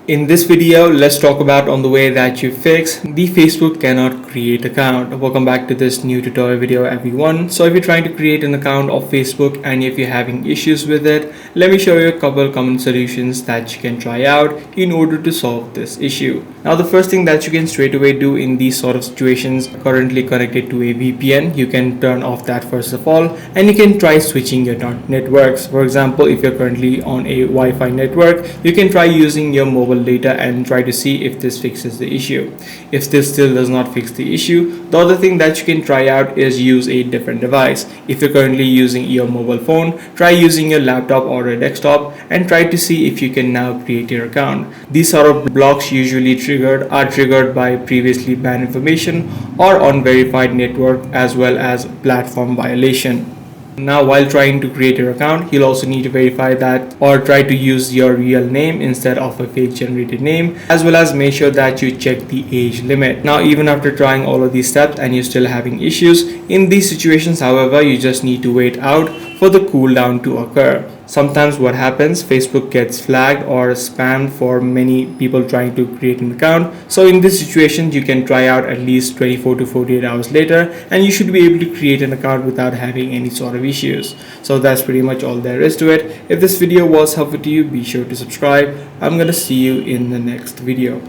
In this video, let's talk about on the way that you fix the Facebook cannot create account. Welcome back to this new tutorial video everyone. So if you're trying to create an account of Facebook and if you're having issues with it, let me show you a couple common solutions that you can try out in order to solve this issue. Now the first thing that you can straight away do in these sort of situations, currently connected to a VPN, you can turn off that first of all, and you can try switching your networks. For example, if you're currently on a Wi-Fi network, you can try using your mobile data and try to see if this fixes the issue. If this still does not fix the issue, the other thing that you can try out is use a different device. If you're currently using your mobile phone, try using your laptop or a desktop and try to see if you can now create your account. These sort of blocks usually are triggered by previously banned information or unverified network as well as platform violation. Now while trying to create your account, you'll also need to verify that or try to use your real name instead of a fake generated name, as well as make sure that you check the age limit. Now even after trying all of these steps and you're still having issues, in these situations however, you just need to wait out for the cooldown to occur. Sometimes what happens, Facebook gets flagged or spammed for many people trying to create an account. So in this situation, you can try out at least 24 to 48 hours later and you should be able to create an account without having any sort of issues. So that's pretty much all there is to it. If this video was helpful to you, be sure to subscribe. I'm gonna see you in the next video.